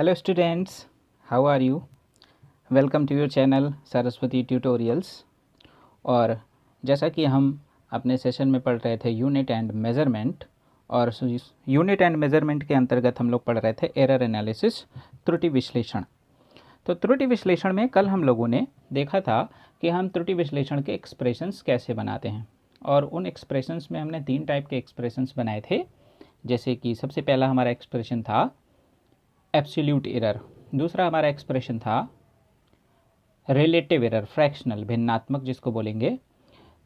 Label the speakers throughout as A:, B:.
A: Hello students, how are you? Welcome to your channel Saraswati tutorials. और जैसा कि हम अपने सेशन में पढ़ रहे थे यूनिट एंड मेज़रमेंट, और यूनिट एंड मेज़रमेंट के अंतर्गत हम लोग पढ़ रहे थे एरर एनालिसिस, त्रुटि विश्लेषण। तो त्रुटि विश्लेषण में कल हम लोगों ने देखा था कि हम त्रुटि विश्लेषण के एक्सप्रेशंस कैसे बनाते हैं, और उन एक्सप्रेशंस में हमने 3 टाइप के एक्सप्रेशंस बनाए थे। जैसे कि सबसे पहला हमारा एक्सप्रेशन था एब्सोल्यूट एरर, दूसरा हमारा एक्सप्रेशन था रिलेटिव एरर, फ्रैक्शनल, भिन्नात्मक जिसको बोलेंगे,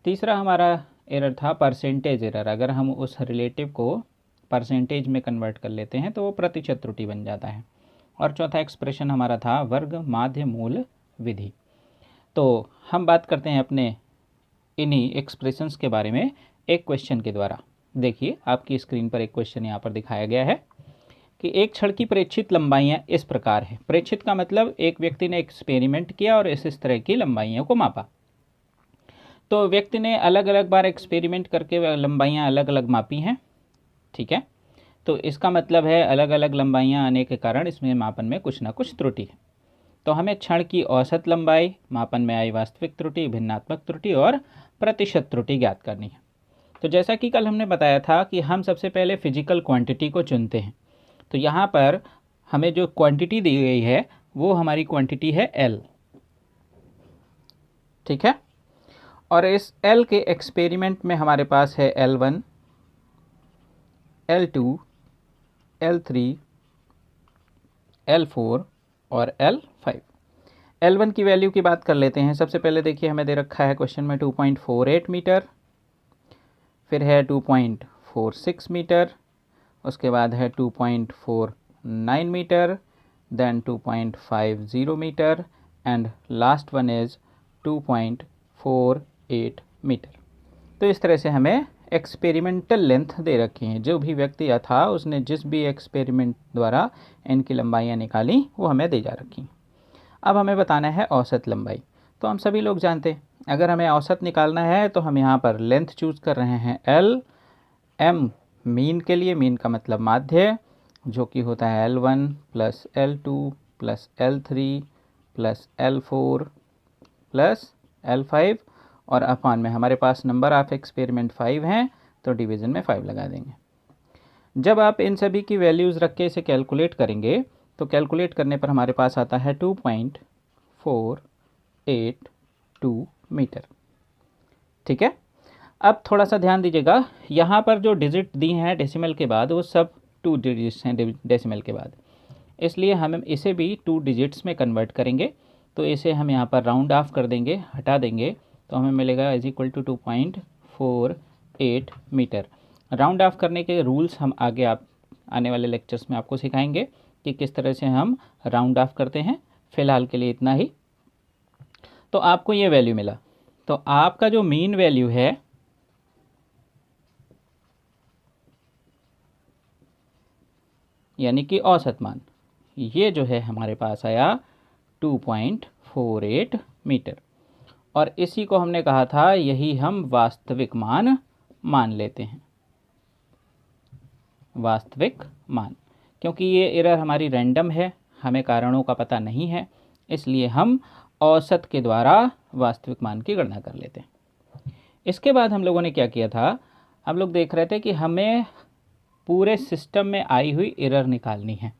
A: तीसरा हमारा एरर था परसेंटेज एरर, अगर हम उस रिलेटिव को परसेंटेज में कन्वर्ट कर लेते हैं तो वो प्रतिशत त्रुटि बन जाता है, और चौथा एक्सप्रेशन हमारा था वर्ग माध्य मूल विधि। तो हम बात करते हैं अपने इन्हीं एक्सप्रेशंस के बारे में एक क्वेश्चन के द्वारा। देखिए, आपकी स्क्रीन पर एक क्वेश्चन यहाँ पर दिखाया गया है कि एक छड़ की प्रेक्षित लंबाइयाँ इस प्रकार है। प्रेक्षित का मतलब एक व्यक्ति ने एक्सपेरिमेंट किया और इस तरह की लंबाइयों को मापा। तो व्यक्ति ने अलग अलग बार एक्सपेरिमेंट करके लंबाइयाँ अलग अलग मापी हैं, ठीक है। तो इसका मतलब है अलग अलग लंबाइयाँ आने के कारण इसमें मापन में कुछ ना कुछ त्रुटि है। तो हमें क्षण की औसत लंबाई, मापन में आई वास्तविक त्रुटि, भिन्नात्मक त्रुटि और प्रतिशत त्रुटि ज्ञात करनी है। तो जैसा कि कल हमने बताया था कि हम सबसे पहले फिजिकल क्वांटिटी को चुनते हैं। तो यहाँ पर हमें जो क्वांटिटी दी गई है वो हमारी क्वांटिटी है L, ठीक है। और इस L के एक्सपेरिमेंट में हमारे पास है L1, L2, L3, L4 और L5। L1 की वैल्यू की बात कर लेते हैं। सबसे पहले देखिए, हमें दे रखा है क्वेश्चन में 2.48 मीटर, फिर है 2.46 मीटर, उसके बाद है 2.49 metre, then 2.50 metre, and last one is 2.48 metre. तो इस तरह से हमें एक्सपेरिमेंटल लेंथ दे रखी हैं। जो भी व्यक्ति था उसने जिस भी एक्सपेरिमेंट द्वारा इनकी लंबाइयाँ निकाली वो हमें दे जा रखी। अब हमें बताना है औसत लंबाई। तो हम सभी लोग जानते हैं अगर हमें औसत निकालना है तो हम यहाँ पर लेंथ चूज़ कर रहे हैं L, M मीन के लिए, मीन का मतलब माध्य, जो कि होता है L1 plus L2 plus L3 plus L4 plus L5, और अपान में हमारे पास नंबर ऑफ एक्सपेरिमेंट 5 हैं तो डिवीज़न में 5 लगा देंगे। जब आप इन सभी की वैल्यूज़ रख के इसे कैलकुलेट करेंगे तो कैलकुलेट करने पर हमारे पास आता है 2.482 मीटर, ठीक है। अब थोड़ा सा ध्यान दीजिएगा, यहाँ पर जो डिजिट दी हैं डेसिमल के बाद वो सब 2 डिजिट्स हैं डेसिमल के बाद, इसलिए हम इसे भी 2 डिजिट्स में कन्वर्ट करेंगे। तो इसे हम यहाँ पर राउंड ऑफ कर देंगे, हटा देंगे, तो हमें मिलेगा is equal to 2.48 metre. Round off करने के रूल्स हम आगे आने वाले लेक्चर्स में आपको सिखाएंगे कि किस तरह से हम राउंड ऑफ करते हैं। फ़िलहाल के लिए इतना ही। तो आपको ये वैल्यू मिला। तो आपका जो मीन वैल्यू है यानी कि औसत मान, ये जो है हमारे पास आया 2.48 मीटर, और इसी को हमने कहा था यही हम वास्तविक मान मान लेते हैं, वास्तविक मान। क्योंकि ये एरर हमारी रैंडम है, हमें कारणों का पता नहीं है, इसलिए हम औसत के द्वारा वास्तविक मान की गणना कर लेते हैं। इसके बाद हम लोगों ने क्या किया था, हम लोग देख रहे थे कि हमें पूरे सिस्टम में आई हुई एरर निकालनी है।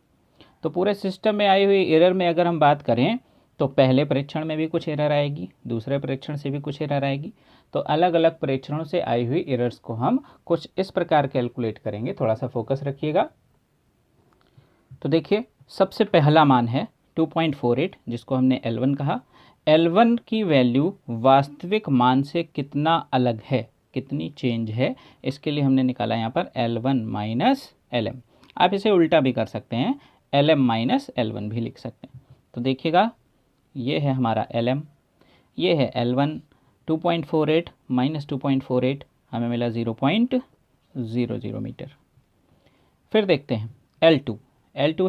A: तो पूरे सिस्टम में आई हुई एरर में अगर हम बात करें तो पहले परीक्षण में भी कुछ एरर आएगी, दूसरे परीक्षण से भी कुछ एरर आएगी। तो अलग अलग परीक्षणों से आई हुई एरर्स को हम कुछ इस प्रकार कैलकुलेट करेंगे। थोड़ा सा फोकस रखिएगा। तो देखिए, सबसे पहला मान है 2.48, जिसको हमने L1 कहा। L1 की वैल्यू वास्तविक मान से कितना अलग है, कितनी चेंज है, इसके लिए हमने निकाला यहाँ पर L1 माइनस LM। आप इसे उल्टा भी कर सकते हैं, LM माइनस L1 भी लिख सकते हैं। तो देखिएगा, ये है हमारा LM, ये है L1। 2.48 माइनस 2.48 हमें मिला 0.00 मीटर। फिर देखते हैं L2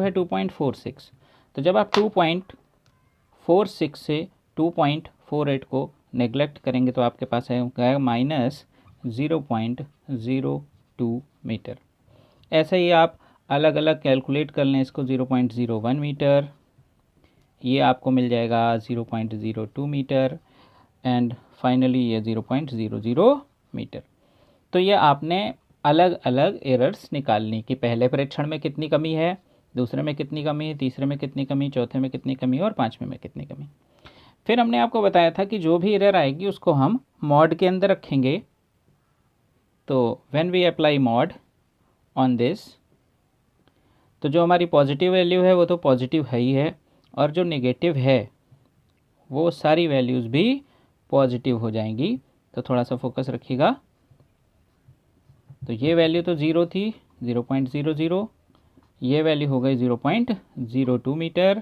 A: है 2.46। तो जब आप 2.46 से 2.48 को नेग्लेक्ट करेंगे तो आपके पास है माइनस 0.02 मीटर। ऐसे ही आप अलग अलग कैलकुलेट कर लें इसको 0.01 मीटर, ये आपको मिल जाएगा 0.02 मीटर एंड फाइनली ये 0.00 मीटर। तो ये आपने अलग अलग एरर्स निकालनी कि पहले परीक्षण में कितनी कमी है, दूसरे में कितनी कमी है, तीसरे में कितनी कमी, चौथे में कितनी कमी और पाँचवें में कितनी कमी। फिर हमने आपको बताया था कि जो भी एरर आएगी उसको हम मॉड के अंदर रखेंगे। तो when we apply mod on this, तो जो हमारी पॉजिटिव वैल्यू है वो तो पॉजिटिव है ही है, और जो नेगेटिव है वो सारी वैल्यूज़ भी पॉजिटिव हो जाएंगी। तो थोड़ा सा फोकस रखिएगा। तो ये वैल्यू तो 0 थी 0.00, ये वैल्यू हो गई 0.02 मीटर,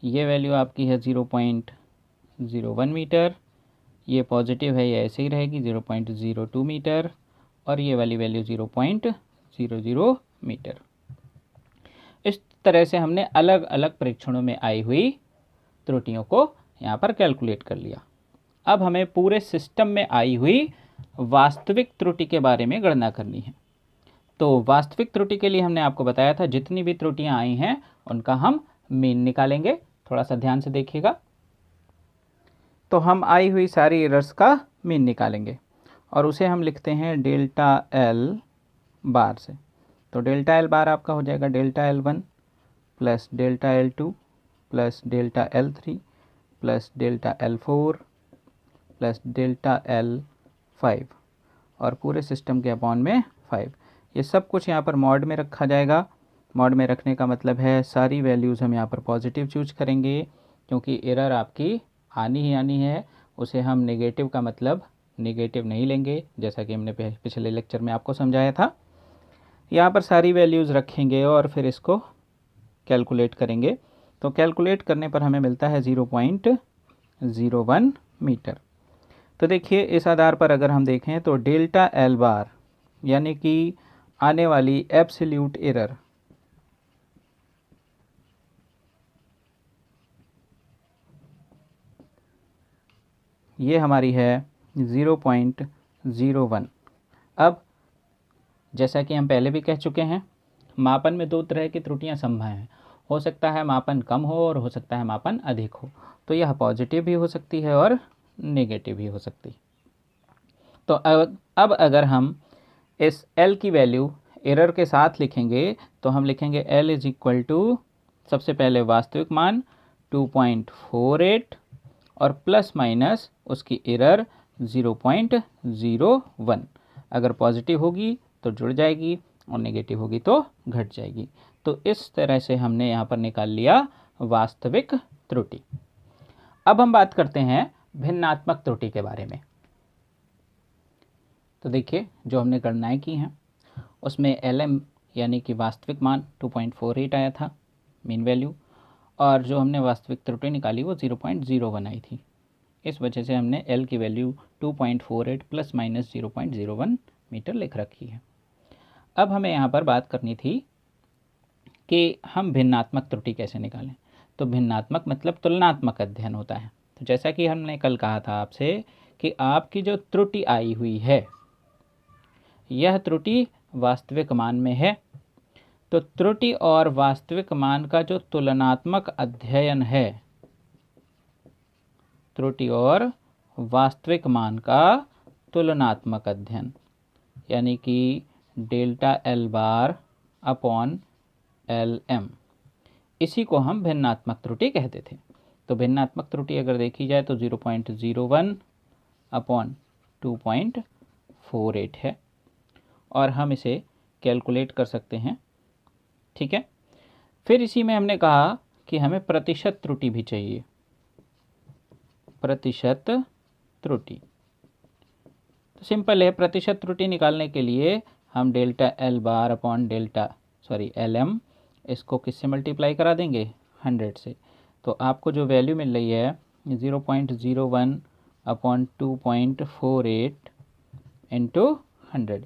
A: ये वैल्यू आपकी है 0.01 मीटर, ये पॉजिटिव है ये ऐसे ही रहेगी 0.02 मीटर, और ये वाली वैल्यू 0.00 मीटर। इस तरह से हमने अलग अलग परीक्षणों में आई हुई त्रुटियों को यहाँ पर कैलकुलेट कर लिया। अब हमें पूरे सिस्टम में आई हुई वास्तविक त्रुटि के बारे में गणना करनी है। तो वास्तविक त्रुटि के लिए हमने आपको बताया था जितनी भी त्रुटियां आई हैं उनका हम मीन निकालेंगे। थोड़ा सा ध्यान से देखिएगा। तो हम आई हुई सारी एरर्स का मीन निकालेंगे और उसे हम लिखते हैं डेल्टा एल बार से। तो डेल्टा एल बार आपका हो जाएगा delta L 1 plus delta L 2 plus delta L 3 plus delta L 4 plus delta L 5 और पूरे सिस्टम के अपॉन में 5। ये सब कुछ यहाँ पर मॉड में रखा जाएगा। मॉड में रखने का मतलब है सारी वैल्यूज़ हम यहाँ पर पॉजिटिव चूज करेंगे, क्योंकि एरर आपकी आनी ही आनी है। उसे हम नेगेटिव का मतलब नेगेटिव नहीं लेंगे, जैसा कि हमने पिछले लेक्चर में आपको समझाया था। यहाँ पर सारी वैल्यूज़ रखेंगे और फिर इसको कैलकुलेट करेंगे। तो कैलकुलेट करने पर हमें मिलता है 0.01 मीटर। तो देखिए इस आधार पर अगर हम देखें तो डेल्टा एल बार यानी कि आने वाली एब्सोल्यूट एरर ये हमारी है 0.01। अब जैसा कि हम पहले भी कह चुके हैं, मापन में दो तरह की त्रुटियां संभव हैं। हो सकता है मापन कम हो और हो सकता है मापन अधिक हो। तो यह पॉजिटिव भी हो सकती है और नेगेटिव भी हो सकती है। तो अब अगर हम इस L की वैल्यू एरर के साथ लिखेंगे तो हम लिखेंगे L इज इक्वल टू सबसे पहले वास्तविक मान 2.48 और प्लस माइनस उसकी एरर 0.01। अगर पॉजिटिव होगी तो जुड़ जाएगी और नेगेटिव होगी तो घट जाएगी। तो इस तरह से हमने यहाँ पर निकाल लिया वास्तविक त्रुटि। अब हम बात करते हैं भिन्नात्मक त्रुटि के बारे में। तो देखिए जो हमने गणनाएं की हैं उसमें LM यानी कि वास्तविक मान 2.48 आया था मीन वैल्यू, और जो हमने वास्तविक त्रुटि निकाली वो 0.01 आई थी। इस वजह से हमने L की वैल्यू 2.48 प्लस माइनस 0.01 मीटर लिख रखी है। अब हमें यहाँ पर बात करनी थी कि हम भिन्नात्मक त्रुटि कैसे निकालें। तो भिन्नात्मक मतलब तुलनात्मक अध्ययन होता है। तो जैसा कि हमने कल कहा था आपसे कि आपकी जो त्रुटि आई हुई है यह त्रुटि वास्तविक मान में है। तो त्रुटि और वास्तविक मान का जो तुलनात्मक अध्ययन है, त्रुटि और वास्तविक मान का तुलनात्मक अध्ययन यानी कि delta L bar upon L M, इसी को हम भिन्नात्मक त्रुटि कहते थे। तो भिन्नात्मक त्रुटि अगर देखी जाए तो 0.01 अपॉन 2.48 है और हम इसे कैलकुलेट कर सकते हैं। ठीक है। फिर इसी में हमने कहा कि हमें प्रतिशत त्रुटि भी चाहिए। प्रतिशत त्रुटि तो सिंपल है। प्रतिशत त्रुटि निकालने के लिए हम delta L bar upon L M इसको किससे मल्टीप्लाई करा देंगे 100 से। तो आपको जो वैल्यू मिल रही है 0.01 अपॉन 2.48 इंटू 100,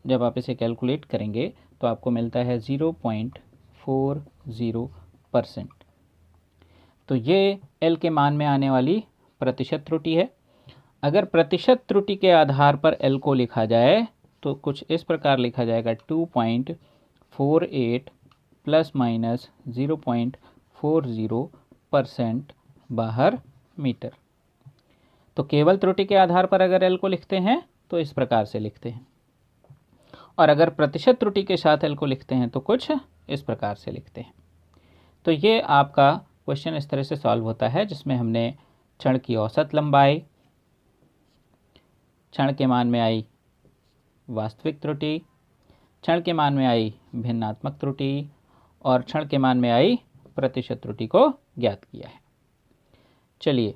A: जब आप इसे कैलकुलेट करेंगे तो आपको मिलता है 0.40%। तो ये L के मान में आने वाली प्रतिशत त्रुटि है। अगर प्रतिशत त्रुटि के आधार पर L को लिखा जाए तो कुछ इस प्रकार लिखा जाएगा 48 प्लस माइनस 0.40% बाहर मीटर। तो केवल त्रुटि के आधार पर अगर एल को लिखते हैं तो इस प्रकार से लिखते हैं, और अगर प्रतिशत त्रुटि के साथ एल को लिखते हैं तो कुछ इस प्रकार से लिखते हैं। तो ये आपका क्वेश्चन इस तरह से सॉल्व होता है, जिसमें हमने क्षण की औसत लंबाई, क्षण के मान में आई वास्तविक त्रुटि, क्षण के मान में आई भिन्नात्मक त्रुटि और क्षण के मान में आई प्रतिशत त्रुटि को ज्ञात किया है। चलिए,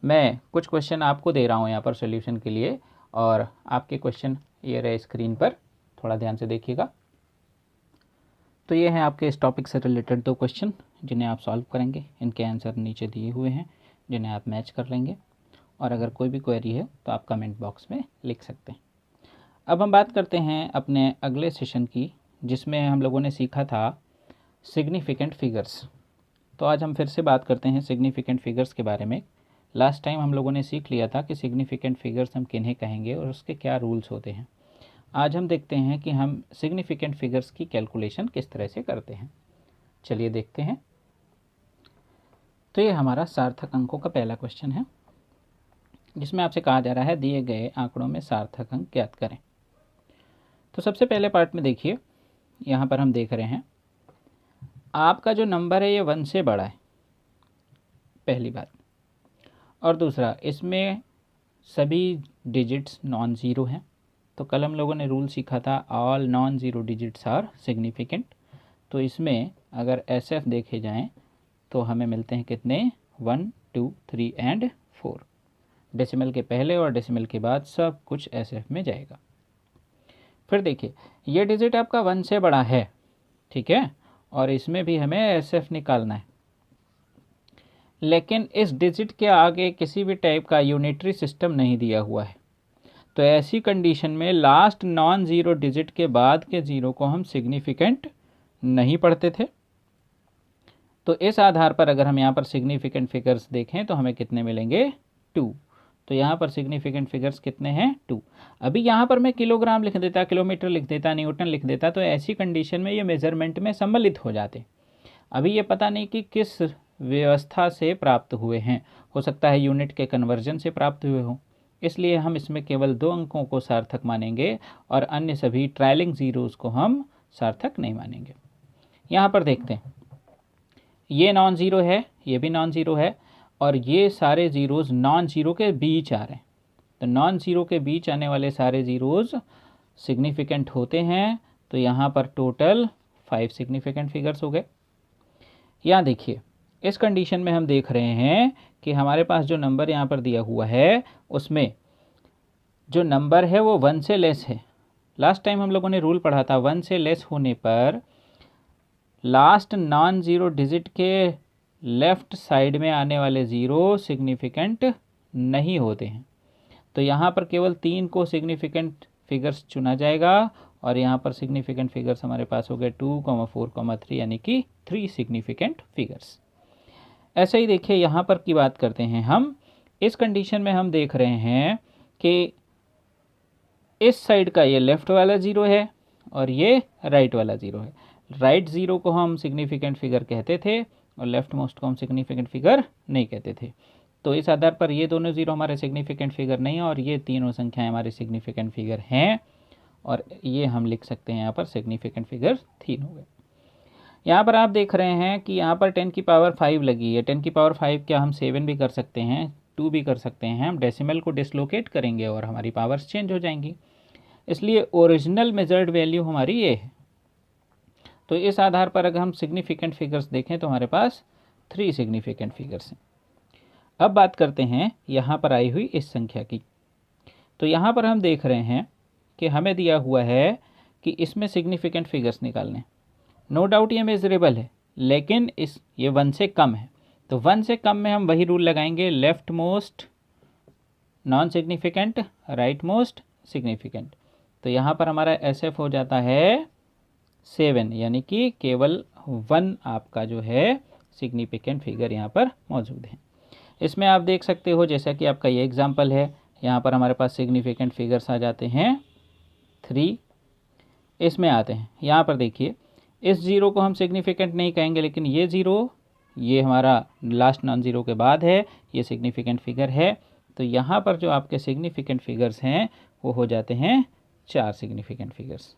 A: मैं कुछ क्वेश्चन आपको दे रहा हूँ यहाँ पर सॉल्यूशन के लिए, और आपके क्वेश्चन ये रहे स्क्रीन पर, थोड़ा ध्यान से देखिएगा। तो ये हैं आपके इस टॉपिक से रिलेटेड 2 क्वेश्चन जिन्हें आप सॉल्व करेंगे। इनके आंसर नीचे दिए हुए हैं जिन्हें आप मैच कर लेंगे, और अगर कोई भी क्वेरी है तो आप कमेंट बॉक्स में लिख सकते हैं। अब हम बात करते हैं अपने अगले सेशन की, जिसमें हम लोगों ने सीखा था सिग्निफिकेंट फिगर्स। तो आज हम फिर से बात करते हैं सिग्निफिकेंट फिगर्स के बारे में। लास्ट टाइम हम लोगों ने सीख लिया था कि सिग्निफिकेंट फिगर्स हम किन्हें कहेंगे और उसके क्या रूल्स होते हैं। आज हम देखते हैं कि हम सिग्निफिकेंट फिगर्स की कैलकुलेशन किस तरह से करते हैं। चलिए देखते हैं। तो ये हमारा सार्थक अंकों का पहला क्वेश्चन है, जिसमें आपसे कहा जा रहा है दिए गए आंकड़ों में सार्थक अंक ज्ञात करें। तो सबसे पहले पार्ट में देखिए, यहाँ पर हम देख रहे हैं आपका जो नंबर है ये 1 से बड़ा है, पहली बात। और दूसरा, इसमें सभी डिजिट्स नॉन ज़ीरो हैं। तो कल हम लोगों ने रूल सीखा था all non zero digits are significant. तो इसमें अगर SF देखे जाएं तो हमें मिलते हैं कितने, 1, 2, 3 एंड 4। डेसिमल के पहले और डेसिमल के बाद सब कुछ SF में जाएगा। फिर देखिए, ये डिजिट आपका 1 से बड़ा है, ठीक है, और इसमें भी हमें SF निकालना है, लेकिन इस डिजिट के आगे किसी भी टाइप का यूनिटरी सिस्टम नहीं दिया हुआ है। तो ऐसी कंडीशन में लास्ट नॉन ज़ीरो डिजिट के बाद के ज़ीरो को हम सिग्निफिकेंट नहीं पढ़ते थे। तो इस आधार पर अगर हम यहाँ पर सिग्निफिकेंट फिगर्स देखें तो हमें कितने मिलेंगे, 2। तो यहाँ पर सिग्निफिकेंट फिगर्स कितने हैं, 2। अभी यहाँ पर मैं किलोग्राम लिख देता, किलोमीटर लिख देता, न्यूटन लिख देता, तो ऐसी कंडीशन में ये मेजरमेंट में सम्मिलित हो जाते। अभी ये पता नहीं कि किस व्यवस्था से प्राप्त हुए हैं, हो सकता है यूनिट के कन्वर्जन से प्राप्त हुए हों, इसलिए हम इसमें केवल 2 अंकों को सार्थक मानेंगे और अन्य सभी ट्रायलिंग ज़ीरोज़ को हम सार्थक नहीं मानेंगे। यहाँ पर देखते हैं, ये नॉन ज़ीरो है, ये भी नॉन ज़ीरो है, और ये सारे ज़ीरोज़ नॉन ज़ीरो के बीच आ रहे हैं। तो नॉन ज़ीरो के बीच आने वाले सारे ज़ीरोज़ सिग्निफिकेंट होते हैं। तो यहाँ पर टोटल 5 सिग्निफिकेंट फिगर्स हो गए। यहाँ देखिए, इस कंडीशन में हम देख रहे हैं कि हमारे पास जो नंबर यहाँ पर दिया हुआ है उसमें जो नंबर है वो 1 से लेस है। लास्ट टाइम हम लोगों ने रूल पढ़ा था, 1 से लेस होने पर लास्ट नॉन ज़ीरो डिजिट के लेफ़्ट साइड में आने वाले ज़ीरो सिग्निफिकेंट नहीं होते हैं। तो यहाँ पर केवल 3 को सिग्निफिकेंट फिगर्स चुना जाएगा, और यहाँ पर सिग्निफिकेंट फिगर्स हमारे पास हो गए 2, 4, 3, यानी कि 3 सिग्निफिकेंट फिगर्स। ऐसे ही देखिए, यहाँ पर की बात करते हैं हम। इस कंडीशन में हम देख रहे हैं कि इस साइड का ये लेफ़्ट वाला ज़ीरो है और ये राइट वाला ज़ीरो है। राइट ज़ीरो को हम सिग्निफिकेंट फिगर कहते थे और लेफ़्ट मोस्ट को हम सिग्निफिकेंट फिगर नहीं कहते थे। तो इस आधार पर ये दोनों ज़ीरो हमारे सिग्निफिकेंट फिगर नहीं है, और ये तीनों संख्याएं हमारे सिग्निफिकेंट फिगर हैं, और ये हम लिख सकते हैं यहाँ पर सिग्निफिकेंट फिगर 3 हो गए। यहाँ पर आप देख रहे हैं कि यहाँ पर 10 की पावर 5 लगी है। 10 की पावर 5 क्या हम 7 भी कर सकते हैं, 2 भी कर सकते हैं। हम डेसिमल को डिसलोकेट करेंगे और हमारी पावर्स चेंज हो जाएंगी, इसलिए ओरिजिनल मेजर्ड वैल्यू हमारी ये है। तो इस आधार पर अगर हम सिग्निफिकेंट फिगर्स देखें तो हमारे पास 3 सिग्निफिकेंट फिगर्स हैं। अब बात करते हैं यहाँ पर आई हुई इस संख्या की। तो यहाँ पर हम देख रहे हैं कि हमें दिया हुआ है कि इसमें सिग्निफिकेंट फिगर्स निकालने। नो डाउट ये मेजरेबल है, लेकिन ये 1 से कम है। तो 1 से कम में हम वही रूल लगाएंगे, left most non significant, right most significant. तो यहाँ पर हमारा SF हो जाता है 7, यानी कि केवल 1 आपका जो है सिग्निफिकेंट फिगर यहाँ पर मौजूद है। इसमें आप देख सकते हो, जैसा कि आपका ये एग्जाम्पल है, यहाँ पर हमारे पास सिग्निफिकेंट फिगर्स आ जाते हैं 3, इसमें आते हैं। यहाँ पर देखिए, इस ज़ीरो को हम सिग्निफिकेंट नहीं कहेंगे, लेकिन ये ज़ीरो, ये हमारा लास्ट नॉन ज़ीरो के बाद है, ये सिग्निफिकेंट फिगर है। तो यहाँ पर जो आपके सिग्निफिकेंट फिगर्स हैं वो हो जाते हैं 4 सिग्निफिकेंट फिगर्स।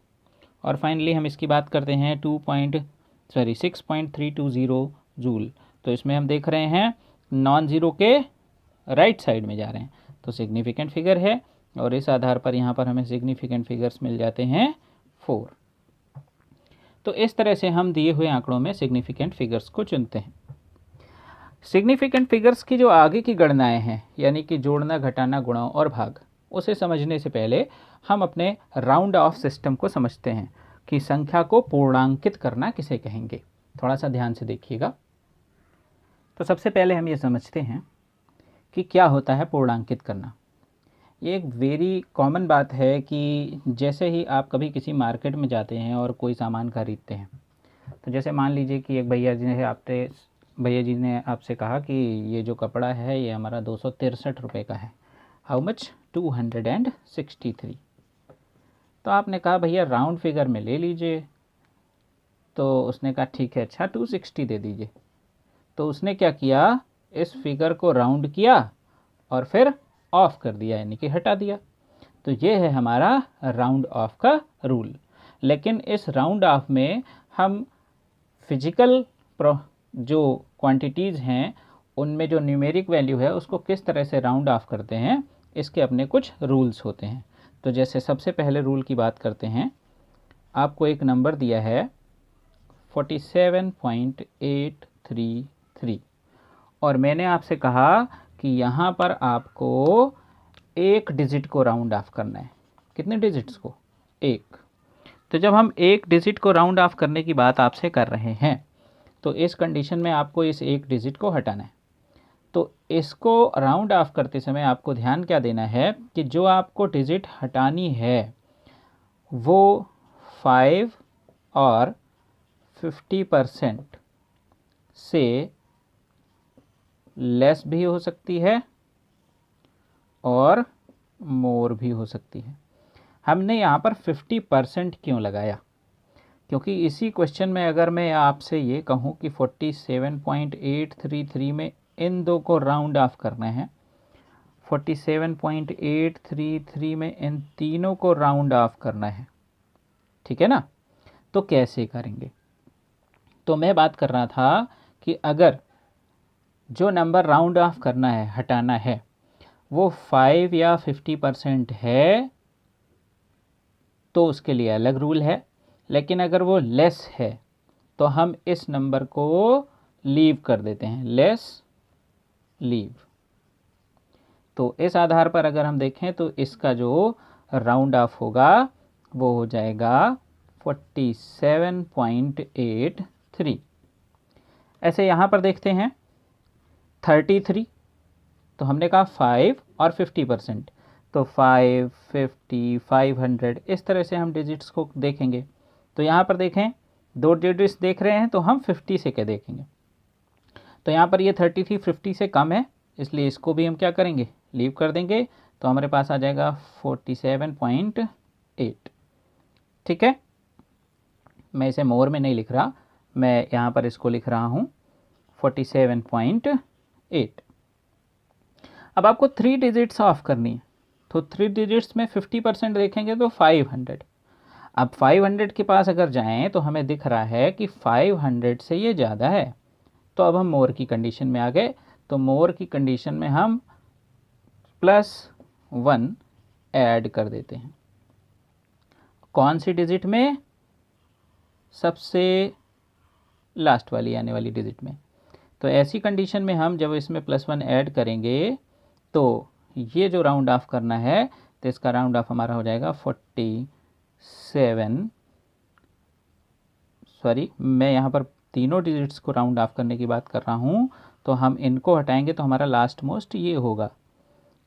A: और फाइनली हम इसकी बात करते हैं 6.320 जूल। तो इसमें हम देख रहे हैं नॉन ज़ीरो के राइट साइड में जा रहे हैं, तो सिग्निफिकेंट फिगर है, और इस आधार पर यहाँ पर हमें सिग्निफिकेंट फिगर्स मिल जाते हैं 4। तो इस तरह से हम दिए हुए आंकड़ों में सिग्निफिकेंट फिगर्स को चुनते हैं। सिग्निफिकेंट फिगर्स की जो आगे की गणनाएं हैं, यानी कि जोड़ना, घटाना, गुणा और भाग, उसे समझने से पहले हम अपने राउंड ऑफ सिस्टम को समझते हैं कि संख्या को पूर्णांकित करना किसे कहेंगे। थोड़ा सा ध्यान से देखिएगा। तो सबसे पहले हम ये समझते हैं कि क्या होता है पूर्णांकित करना। ये एक वेरी कॉमन बात है कि जैसे ही आप कभी किसी मार्केट में जाते हैं और कोई सामान खरीदते हैं, तो जैसे मान लीजिए कि एक भैया जी ने आपसे कहा कि ये जो कपड़ा है ये हमारा 263 रुपये का है। How much? 263। तो आपने कहा भैया राउंड फिगर में ले लीजिए। तो उसने कहा ठीक है, अच्छा 260 दे दीजिए। तो उसने क्या किया, इस फिगर को राउंड किया और फिर ऑफ कर दिया, यानी कि हटा दिया। तो ये है हमारा राउंड ऑफ का रूल। लेकिन इस राउंड ऑफ में हम फिजिकल जो क्वांटिटीज़ हैं उनमें जो न्यूमेरिक वैल्यू है उसको किस तरह से राउंड ऑफ करते हैं, इसके अपने कुछ रूल्स होते हैं। तो जैसे सबसे पहले रूल की बात करते हैं। आपको एक नंबर दिया है 47.833 और मैंने आपसे कहा कि यहाँ पर आपको एक डिजिट को राउंड ऑफ करना है। कितने डिजिट्स को? एक। तो जब हम एक डिजिट को राउंड ऑफ करने की बात आपसे कर रहे हैं तो इस कंडीशन में आपको इस एक डिजिट को हटाना है। तो इसको राउंड ऑफ करते समय आपको ध्यान क्या देना है कि जो आपको डिजिट हटानी है वो 5 और 50% से लेस भी हो सकती है और मोर भी हो सकती है। हमने यहाँ पर 50% क्यों लगाया? क्योंकि इसी क्वेश्चन में अगर मैं आपसे ये कहूँ कि 47.833 में इन दो को राउंड ऑफ करना है, 47.833 में इन तीनों को राउंड ऑफ करना है, ठीक है ना? तो कैसे करेंगे? तो मैं बात कर रहा था कि अगर जो नंबर राउंड ऑफ करना है, हटाना है, वो 5 या 50% है तो उसके लिए अलग रूल है। लेकिन अगर वो लेस है तो हम इस नंबर को लीव कर देते हैं, लेस लीव। तो इस आधार पर अगर हम देखें तो इसका जो राउंड ऑफ होगा वो हो जाएगा 47.83। ऐसे यहाँ पर देखते हैं 33। तो हमने कहा 5 और 50%, तो 5, 50, 500 इस तरह से हम डिजिट्स को देखेंगे। तो यहाँ पर देखें दो डिजिट्स देख रहे हैं तो हम 50 से क्या देखेंगे। तो यहाँ पर ये 33 50 से कम है, इसलिए इसको भी हम क्या करेंगे, लीव कर देंगे। तो हमारे पास आ जाएगा 47.8। ठीक है, मैं इसे मोर में नहीं लिख रहा, मैं यहाँ पर इसको लिख रहा हूँ 47.8। अब आपको 3 डिजिट्स ऑफ करनी है, तो 3 डिजिट्स में 50% देखेंगे तो 500। अब 500 के पास अगर जाएं तो हमें दिख रहा है कि 500 से ये ज़्यादा है। तो अब हम मोर की कंडीशन में आ गए। तो मोर की कंडीशन में हम +1 ऐड कर देते हैं। कौन सी डिजिट में? सबसे लास्ट वाली आने वाली डिजिट में। तो ऐसी कंडीशन में हम जब इसमें +1 ऐड करेंगे तो ये जो राउंड ऑफ करना है तो इसका राउंड ऑफ हमारा हो जाएगा 47। सॉरी, मैं यहाँ पर तीनों डिजिट्स को राउंड ऑफ करने की बात कर रहा हूँ। तो हम इनको हटाएंगे तो हमारा लास्ट मोस्ट ये होगा।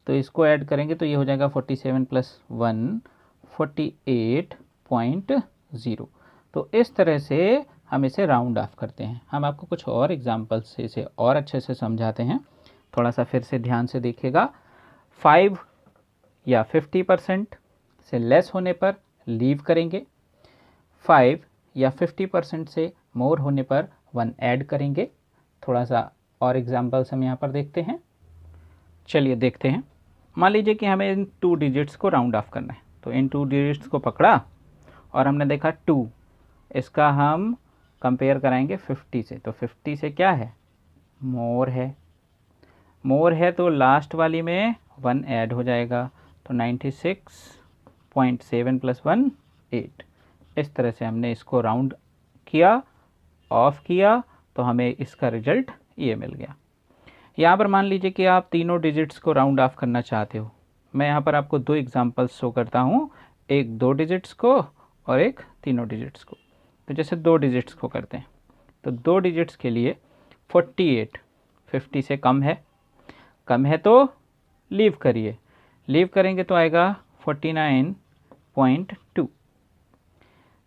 A: तो इसको ऐड करेंगे तो ये हो जाएगा 47 + 1 48.0। तो इस तरह से हम इसे राउंड ऑफ करते हैं। हम आपको कुछ और एग्जांपल्स से इसे और अच्छे से समझाते हैं। थोड़ा सा फिर से ध्यान से देखिएगा। 5 या 50% से लेस होने पर लीव करेंगे, 5 या 50% से मोर होने पर 1 ऐड करेंगे। थोड़ा सा और एग्जांपल्स हम यहाँ पर देखते हैं। चलिए देखते हैं। मान लीजिए कि हमें इन 2 डिजिट्स को राउंड ऑफ करना है, तो इन 2 डिजिट्स को पकड़ा और हमने देखा 2, इसका हम कंपेयर कराएंगे 50 से। तो 50 से क्या है, मोर है। मोर है तो लास्ट वाली में 1 ऐड हो जाएगा, तो 96.7 + 1 8। इस तरह से हमने इसको राउंड किया, ऑफ किया, तो हमें इसका रिजल्ट ये मिल गया। यहाँ पर मान लीजिए कि आप तीनों डिजिट्स को राउंड ऑफ करना चाहते हो। मैं यहाँ पर आपको 2 एग्जांपल्स शो करता हूँ, एक 2 डिजिट्स को और एक तीनों डिजिट्स को। तो जैसे 2 डिजिट्स को करते हैं, तो 2 डिजिट्स के लिए 48 50 से कम है तो लीव करिए। लीव करेंगे तो आएगा 49.2।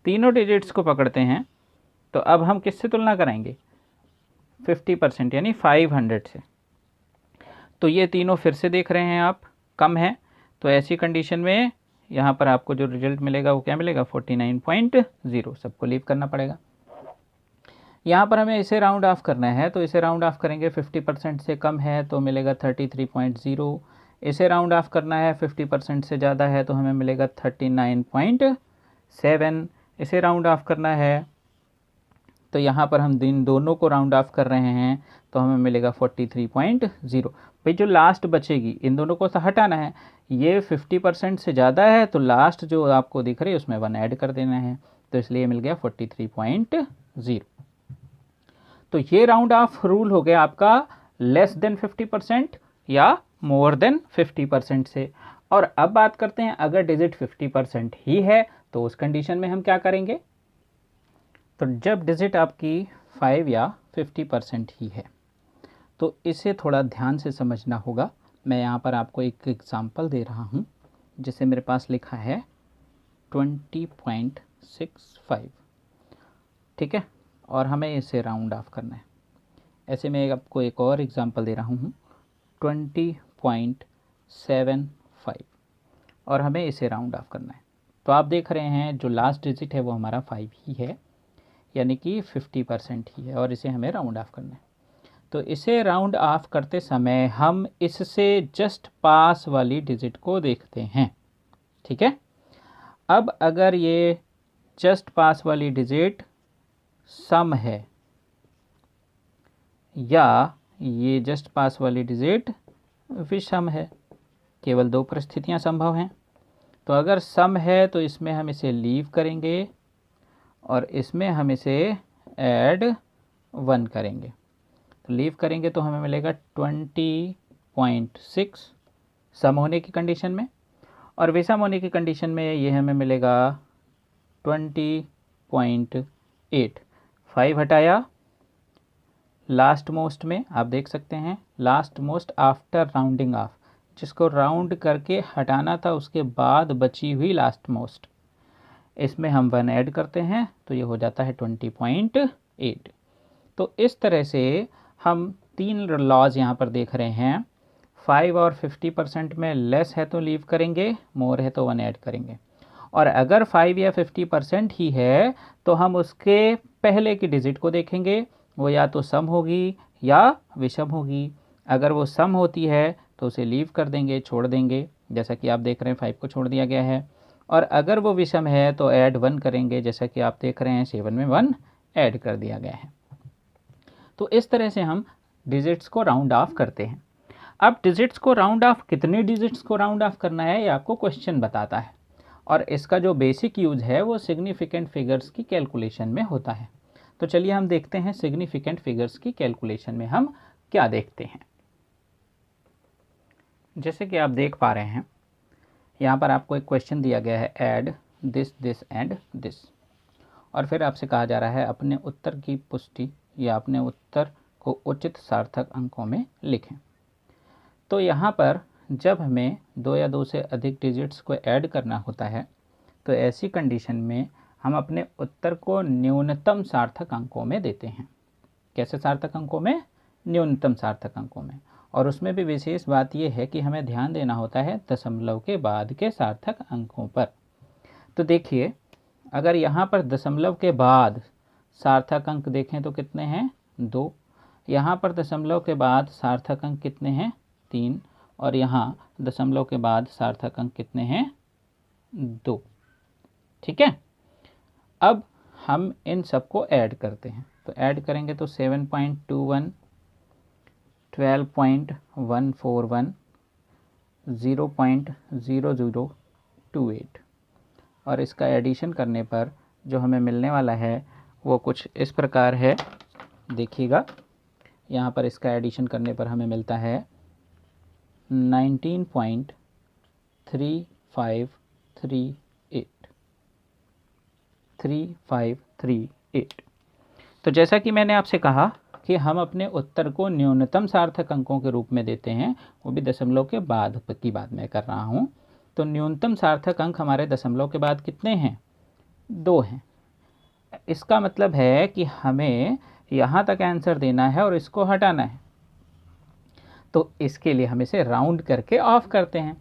A: तीनों डिजिट्स को पकड़ते हैं, तो अब हम किससे तुलना कराएंगे, 50% यानी 500 से। तो ये तीनों फिर से देख रहे हैं आप कम है, तो ऐसी कंडीशन में यहाँ पर आपको जो रिजल्ट मिलेगा वो क्या मिलेगा, 49.0। सबको लीव करना पड़ेगा। यहाँ पर हमें इसे राउंड ऑफ करना है, तो इसे राउंड ऑफ करेंगे, 50% से कम है तो मिलेगा 33.0। इसे राउंड ऑफ करना है, 50% से ज़्यादा है तो हमें मिलेगा 39.7। इसे राउंड ऑफ करना है, तो यहाँ पर हम इन दोनों को राउंड ऑफ कर रहे हैं, तो हमें मिलेगा 43.0। भाई जो लास्ट बचेगी, इन दोनों को हटाना है। ये 50% से ज़्यादा है तो लास्ट जो आपको दिख रही है उसमें 1 ऐड कर देना है, तो इसलिए मिल गया 43.0। तो ये राउंड ऑफ रूल हो गया आपका लेस देन 50% या मोर देन 50% से। और अब बात करते हैं, अगर डिजिट 50% ही है तो उस कंडीशन में हम क्या करेंगे। तो जब डिजिट आपकी 5 या 50% ही है, तो इसे थोड़ा ध्यान से समझना होगा। मैं यहाँ पर आपको एक एग्जांपल दे रहा हूँ, जिसे मेरे पास लिखा है 20.65, ठीक है, और हमें इसे राउंड ऑफ करना है। ऐसे मैं आपको एक और एग्जांपल दे रहा हूँ 20.75, और हमें इसे राउंड ऑफ करना है। तो आप देख रहे हैं जो लास्ट डिजिट है वो हमारा 5 ही है, यानी कि 50% ही है, और इसे हमें राउंड ऑफ करना है। तो इसे राउंड ऑफ करते समय हम इससे जस्ट पास वाली डिजिट को देखते हैं, ठीक है। अब अगर ये जस्ट पास वाली डिजिट सम है या ये जस्ट पास वाली डिजिट विषम है, केवल 2 परिस्थितियां संभव हैं। तो अगर सम है तो इसमें हम इसे लीव करेंगे और इसमें हम इसे ऐड 1 करेंगे। तो लीव करेंगे तो हमें मिलेगा 20.6 सम होने की कंडीशन में, और विषम होने की कंडीशन में ये हमें मिलेगा 20.8। 5 हटाया लास्ट मोस्ट में, आप देख सकते हैं last most after rounding off, जिसको राउंड करके हटाना था उसके बाद बची हुई लास्ट मोस्ट, इसमें हम 1 ऐड करते हैं तो ये हो जाता है 20.8। तो इस तरह से हम 3 लॉज यहाँ पर देख रहे हैं। 5 और 50% में लेस है तो लीव करेंगे, मोर है तो 1 ऐड करेंगे। और अगर 5 या 50% ही है तो हम उसके पहले की डिजिट को देखेंगे, वो या तो सम होगी या विषम होगी। अगर वो सम होती है तो उसे लीव कर देंगे, छोड़ देंगे, जैसा कि आप देख रहे हैं 5 को छोड़ दिया गया है। और अगर वो विषम है तो ऐड 1 करेंगे, जैसा कि आप देख रहे हैं 7 में 1 ऐड कर दिया गया है। तो इस तरह से हम डिजिट्स को राउंड ऑफ करते हैं। अब डिजिट्स को राउंड ऑफ, कितने डिजिट्स को राउंड ऑफ करना है ये आपको क्वेश्चन बताता है, और इसका जो बेसिक यूज है वो सिग्निफिकेंट फिगर्स की कैलकुलेशन में होता है। तो चलिए हम देखते हैं सिग्निफिकेंट फिगर्स की कैलकुलेशन में हम क्या देखते हैं। जैसे कि आप देख पा रहे हैं यहाँ पर आपको एक क्वेश्चन दिया गया है, add this this and this, और फिर आपसे कहा जा रहा है अपने उत्तर की पुष्टि या अपने उत्तर को उचित सार्थक अंकों में लिखें। तो यहाँ पर जब हमें 2 या 2 से अधिक डिजिट्स को ऐड करना होता है तो ऐसी कंडीशन में हम अपने उत्तर को न्यूनतम सार्थक अंकों में देते हैं। कैसे सार्थक अंकों में? न्यूनतम सार्थक अंकों में। और उसमें भी विशेष बात यह है कि हमें ध्यान देना होता है दशमलव के बाद के सार्थक अंकों पर। तो देखिए अगर यहाँ पर दशमलव के बाद सार्थक अंक देखें तो कितने हैं 2, यहाँ पर दशमलव के बाद सार्थक अंक कितने हैं 3, और यहाँ दशमलव के बाद सार्थक अंक कितने हैं 2। ठीक है, अब हम इन सबको ऐड करते हैं, तो ऐड करेंगे तो 7.21, 12.141, 0.0028, और इसका एडिशन करने पर जो हमें मिलने वाला है वो कुछ इस प्रकार है। देखिएगा, यहाँ पर इसका एडिशन करने पर हमें मिलता है 19.3538। तो जैसा कि मैंने आपसे कहा कि हम अपने उत्तर को न्यूनतम सार्थक अंकों के रूप में देते हैं, वो भी दशमलव के बाद की बात मैं कर रहा हूँ। तो न्यूनतम सार्थक अंक हमारे दशमलव के बाद कितने हैं 2 हैं। इसका मतलब है कि हमें यहाँ तक आंसर देना है और इसको हटाना है, तो इसके लिए हम इसे राउंड करके ऑफ करते हैं।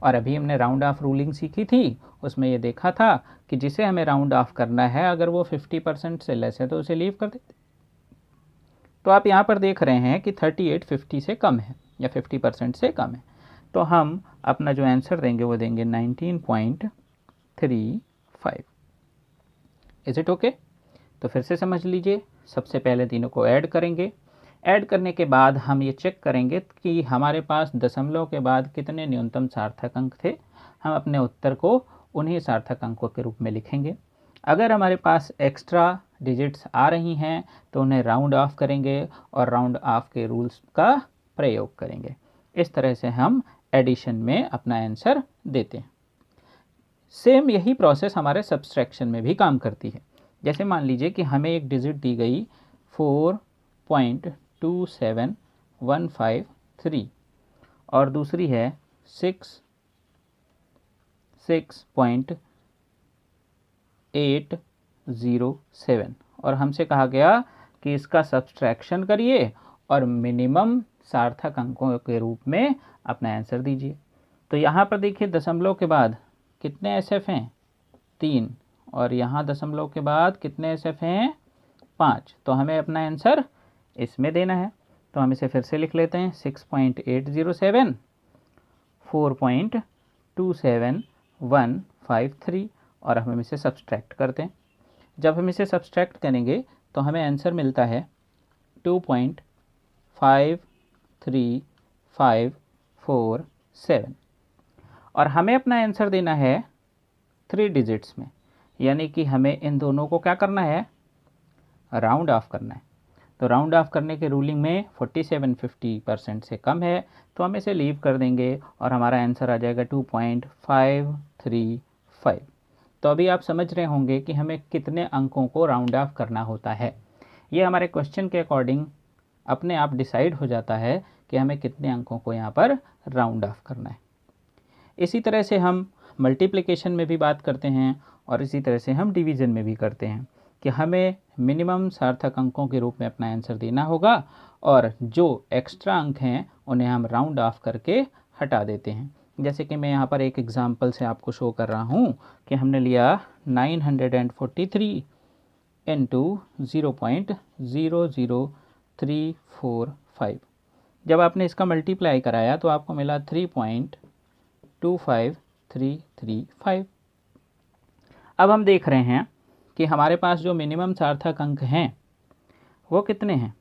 A: और अभी हमने राउंड ऑफ रूलिंग सीखी थी, उसमें ये देखा था कि जिसे हमें राउंड ऑफ करना है अगर वो 50% से लेस है तो उसे लीव कर देते। तो आप यहाँ पर देख रहे हैं कि 38 50 से कम है या 50% से कम है, तो हम अपना जो आंसर देंगे वो देंगे 19.35। Is it okay? तो फिर से समझ लीजिए, सबसे पहले तीनों को ऐड करेंगे, ऐड करने के बाद हम ये चेक करेंगे कि हमारे पास दशमलव के बाद कितने न्यूनतम सार्थक अंक थे। हम अपने उत्तर को उन्हीं सार्थक अंकों के रूप में लिखेंगे। अगर हमारे पास एक्स्ट्रा डिजिट्स आ रही हैं तो उन्हें राउंड ऑफ करेंगे और राउंड ऑफ के रूल्स का प्रयोग करेंगे। इस तरह से हम एडिशन में अपना आंसर देते हैं। सेम यही प्रोसेस हमारे सब्सट्रैक्शन में भी काम करती है। जैसे मान लीजिए कि हमें एक डिजिट दी गई 4.27153 और दूसरी है 6.807, और हमसे कहा गया कि इसका सब्सट्रैक्शन करिए और मिनिमम सार्थक अंकों के रूप में अपना आंसर दीजिए। तो यहाँ पर देखिए दशमलव के बाद कितने SF हैं 3, और यहाँ दशमलव के बाद कितने SF हैं 5, तो हमें अपना आंसर इसमें देना है। तो हम इसे फिर से लिख लेते हैं 6.807, 4.27153, और हम इसे सब्सट्रैक्ट करते हैं। जब हम इसे सब्सट्रैक्ट करेंगे तो हमें आंसर मिलता है 2.53547, और हमें अपना आंसर देना है 3 डिजिट्स में, यानी कि हमें इन दोनों को क्या करना है राउंड ऑफ करना है। तो राउंड ऑफ करने के रूलिंग में 47 50% से कम है तो हम इसे लीव कर देंगे और हमारा आंसर आ जाएगा 2.535। तो अभी आप समझ रहे होंगे कि हमें कितने अंकों को राउंड ऑफ करना होता है। ये हमारे क्वेश्चन के अकॉर्डिंग अपने आप डिसाइड हो जाता है कि हमें कितने अंकों को यहाँ पर राउंड ऑफ करना है। इसी तरह से हम मल्टीप्लिकेशन में भी बात करते हैं और इसी तरह से हम डिवीज़न में भी करते हैं कि हमें मिनिमम सार्थक अंकों के रूप में अपना आंसर देना होगा और जो एक्स्ट्रा अंक हैं उन्हें हम राउंड ऑफ करके हटा देते हैं। जैसे कि मैं यहाँ पर एक एग्जांपल से आपको शो कर रहा हूँ कि हमने लिया 943 इंटू 0.00345। जब आपने इसका मल्टीप्लाई कराया तो आपको मिला 3.25335। अब हम देख रहे हैं कि हमारे पास जो मिनिमम सार्थक अंक हैं वो कितने हैं।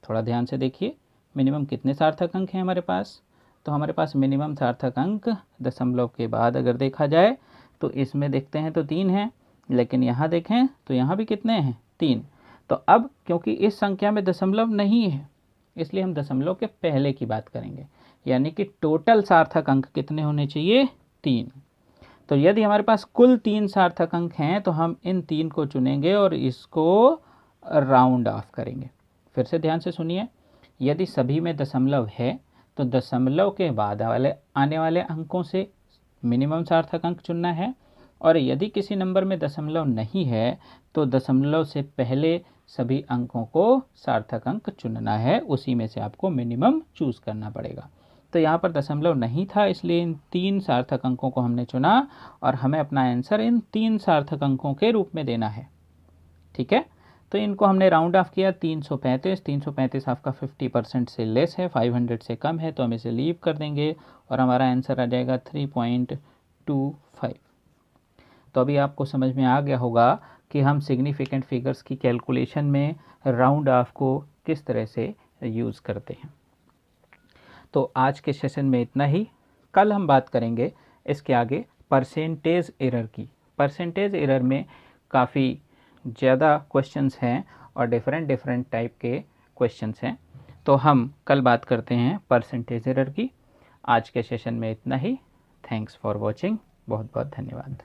A: थोड़ा ध्यान से देखिए, मिनिमम कितने सार्थक अंक हैं हमारे पास। तो हमारे पास मिनिमम सार्थक अंक दशमलव के बाद अगर देखा जाए तो इसमें देखते हैं तो 3 हैं, लेकिन यहाँ देखें तो यहाँ भी कितने हैं 3। तो अब क्योंकि इस संख्या में दशमलव नहीं है इसलिए हम दशमलव के पहले की बात करेंगे, यानी कि टोटल सार्थक अंक कितने होने चाहिए 3। तो यदि हमारे पास कुल 3 सार्थक अंक हैं तो हम इन 3 को चुनेंगे और इसको राउंड ऑफ करेंगे। फिर से ध्यान से सुनिए, यदि सभी में दशमलव है तो दशमलव के बाद आने वाले अंकों से मिनिमम सार्थक अंक चुनना है, और यदि किसी नंबर में दशमलव नहीं है तो दशमलव से पहले सभी अंकों को सार्थक अंक चुनना है, उसी में से आपको मिनिमम चूज़ करना पड़ेगा। तो यहाँ पर दशमलव नहीं था, इसलिए इन 3 सार्थक अंकों को हमने चुना और हमें अपना आंसर इन 3 सार्थक अंकों के रूप में देना है। ठीक है, तो इनको हमने राउंड ऑफ किया 335 आपका 50% से लेस है, 500 से कम है, तो हम इसे लीव कर देंगे और हमारा आंसर आ जाएगा 3.25। तो अभी आपको समझ में आ गया होगा कि हम सिग्निफिकेंट फिगर्स की कैलकुलेशन में राउंड ऑफ को किस तरह से यूज़ करते हैं। तो आज के सेशन में इतना ही। कल हम बात करेंगे इसके आगे परसेंटेज एरर की। परसेंटेज एरर में काफ़ी ज़्यादा क्वेश्चंस हैं और डिफरेंट टाइप के क्वेश्चंस हैं, तो हम कल बात करते हैं परसेंटेज एरर की। आज के सेशन में इतना ही। Thanks for watching. बहुत बहुत धन्यवाद।